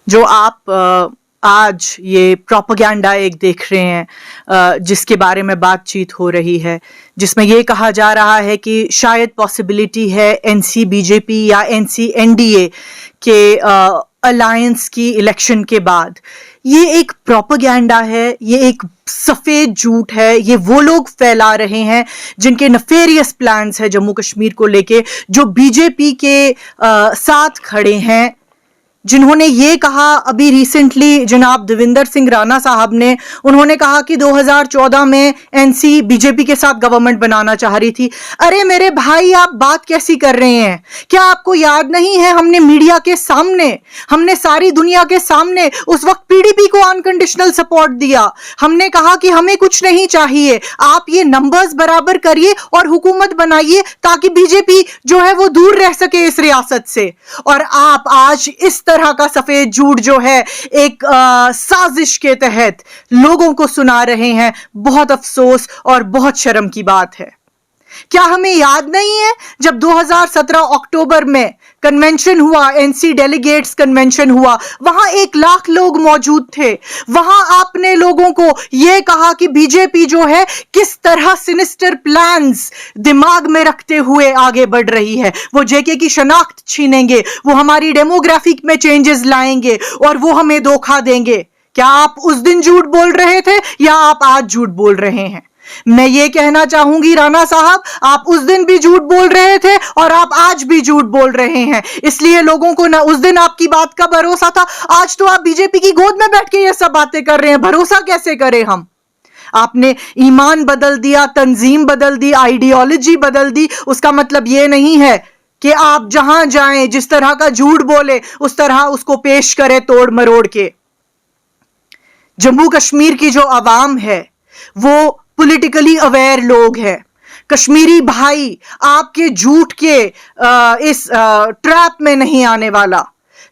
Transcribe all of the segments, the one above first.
जो आप आज ये प्रोपेगेंडा एक देख रहे हैं जिसके बारे में बातचीत हो रही है, जिसमें ये कहा जा रहा है कि शायद पॉसिबिलिटी है एनसी बीजेपी या एनसी एनडीए के अलायंस की इलेक्शन के बाद, ये एक प्रोपेगेंडा है, ये एक सफेद झूठ है। ये वो लोग फैला रहे हैं जिनके नफेरियस प्लान्स है जम्मू कश्मीर को लेके, जो बीजेपी के साथ खड़े हैं, जिन्होंने ये कहा अभी रिसेंटली जनाब देविंदर सिंह राणा साहब ने, उन्होंने कहा कि 2014 में एनसी बीजेपी के साथ गवर्नमेंट बनाना चाह रही थी। अरे मेरे भाई, आप बात कैसी कर रहे हैं? क्या आपको याद नहीं है हमने मीडिया के सामने, हमने सारी दुनिया के सामने उस वक्त पीडीपी को अनकंडीशनल सपोर्ट दिया। हमने कहा कि हमें कुछ नहीं चाहिए, आप ये नंबर्स बराबर करिए और हुकूमत बनाइए ताकि बीजेपी जो है वो दूर रह सके इस रियासत से। और आप आज इस तरह का सफेद झूठ जो है एक साजिश के तहत लोगों को सुना रहे हैं। बहुत अफसोस और बहुत शर्म की बात है। क्या हमें याद नहीं है जब 2017 अक्टूबर में कन्वेंशन हुआ, एनसी डेलीगेट्स कन्वेंशन हुआ, वहां 1 लाख लोग मौजूद थे। वहां आपने लोगों को यह कहा कि बीजेपी जो है किस तरह सिनिस्टर प्लान्स दिमाग में रखते हुए आगे बढ़ रही है। वो जेके की शनाख्त छीनेंगे, वो हमारी डेमोग्राफिक में चेंजेस लाएंगे और वो हमें धोखा देंगे। क्या आप उस दिन झूठ बोल रहे थे या आप आज झूठ बोल रहे हैं? मैं ये कहना चाहूंगी राणा साहब, आप उस दिन भी झूठ बोल रहे थे और आप आज भी झूठ बोल रहे हैं। इसलिए लोगों को ना उस दिन आपकी बात का भरोसा था, आज तो आप बीजेपी की गोद में बैठ के ये सब बातें कर रहे हैं। भरोसा कैसे करें हम? आपने ईमान बदल दिया, तंजीम बदल दी, आइडियोलॉजी बदल दी। उसका मतलब ये नहीं है कि आप जहां जाएं जिस तरह का झूठ बोले उस तरह उसको पेश करें तोड़ मरोड़ के। जम्मू कश्मीर की जो आवाम है वो पॉलिटिकली अवेयर लोग हैं। कश्मीरी भाई आपके झूठ के इस ट्रैप में नहीं आने वाला।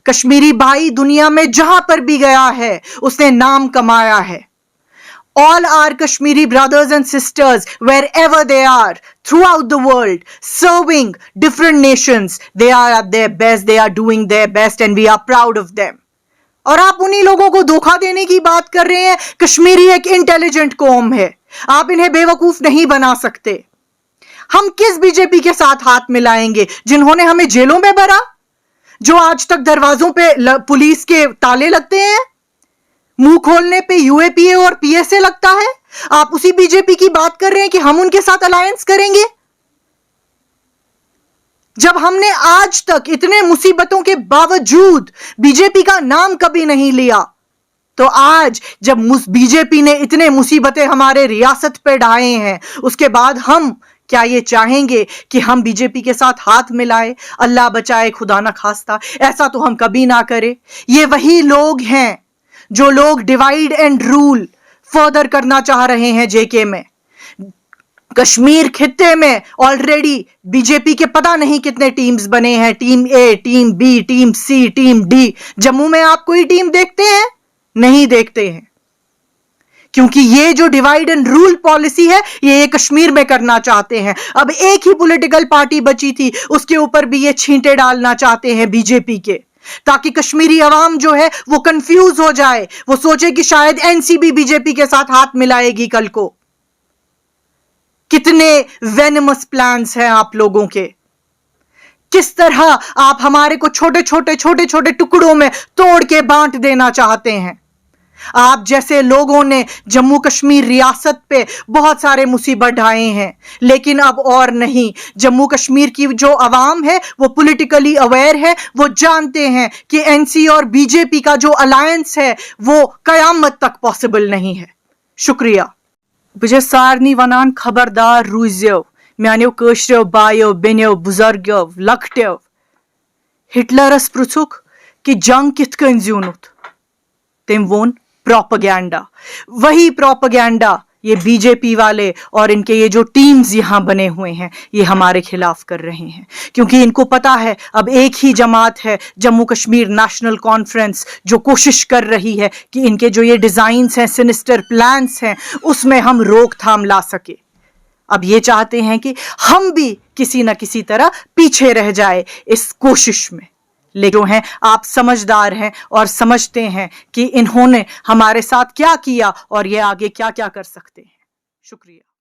कश्मीरी भाई दुनिया में जहां पर भी गया है उसने नाम कमाया है। All our Kashmiri brothers and sisters, wherever they are, throughout the world, serving different nations, they are at their best, they are doing their best and we are proud of them. और आप उन्हीं लोगों को धोखा देने की बात कर रहे हैं। कश्मीरी एक इंटेलिजेंट कौम है, आप इन्हें बेवकूफ नहीं बना सकते। हम किस बीजेपी के साथ हाथ मिलाएंगे जिन्होंने हमें जेलों में भरा, जो आज तक दरवाजों पे पुलिस के ताले लगते हैं, मुंह खोलने पे यूएपीए और पीएसए लगता है। आप उसी बीजेपी की बात कर रहे हैं कि हम उनके साथ अलायंस करेंगे, जब हमने आज तक इतने मुसीबतों के बावजूद बीजेपी का नाम कभी नहीं लिया। तो आज जब बीजेपी ने इतने मुसीबतें हमारे रियासत पे ढाए हैं, उसके बाद हम क्या ये चाहेंगे कि हम बीजेपी के साथ हाथ मिलाएं? अल्लाह बचाए, खुदा ना खास्ता, ऐसा तो हम कभी ना करें। ये वही लोग हैं जो लोग डिवाइड एंड रूल फर्दर करना चाह रहे हैं जेके में। कश्मीर खित्ते में ऑलरेडी बीजेपी के पता नहीं कितने टीम्स बने हैं, टीम ए, टीम बी, टीम सी, टीम डी। जम्मू में आप कोई टीम देखते हैं? नहीं देखते हैं, क्योंकि ये जो डिवाइड एंड रूल पॉलिसी है ये कश्मीर में करना चाहते हैं। अब एक ही पॉलिटिकल पार्टी बची थी, उसके ऊपर भी ये छींटे डालना चाहते हैं बीजेपी के, ताकि कश्मीरी अवाम जो है वो कंफ्यूज हो जाए, वो सोचे कि शायद एनसीबी बीजेपी के साथ हाथ मिलाएगी कल को। कितने वेनमस प्लान्स हैं आप लोगों के, किस तरह आप हमारे को छोटे छोटे टुकड़ों में तोड़ के बांट देना चाहते हैं। आप जैसे लोगों ने जम्मू कश्मीर रियासत पे बहुत सारे मुसीबत ढाए हैं, लेकिन अब और नहीं। जम्मू कश्मीर की जो अवाम है वो पॉलिटिकली अवेयर है, वो जानते हैं कि एनसी और बीजेपी का जो अलायंस है वो कयामत तक पॉसिबल नहीं है। शुक्रिया। बजे सारनी वनान खबरदार रूजियो, म्यान्यो कशरो बायो बेन्यो बुजुर्गो लकट्यो। हिटलरस पृछुक कि जंग कित कन ज़्यूनुत, तेम वोन प्रोपेगेंडा। वही प्रोपेगेंडा ये बीजेपी वाले और इनके ये जो टीम्स यहां बने हुए हैं ये हमारे खिलाफ कर रहे हैं, क्योंकि इनको पता है अब एक ही जमात है, जम्मू कश्मीर नेशनल कॉन्फ्रेंस, जो कोशिश कर रही है कि इनके जो ये डिजाइन्स हैं, सिनिस्टर प्लान्स हैं, उसमें हम रोकथाम ला सके। अब ये चाहते हैं कि हम भी किसी न किसी तरह पीछे रह जाए इस कोशिश में, لیکن جو ہیں آپ سمجھدار ہیں اور سمجھتے ہیں کہ انہوں نے ہمارے ساتھ کیا کیا اور یہ آگے کیا کیا کر سکتے ہیں. شکریہ.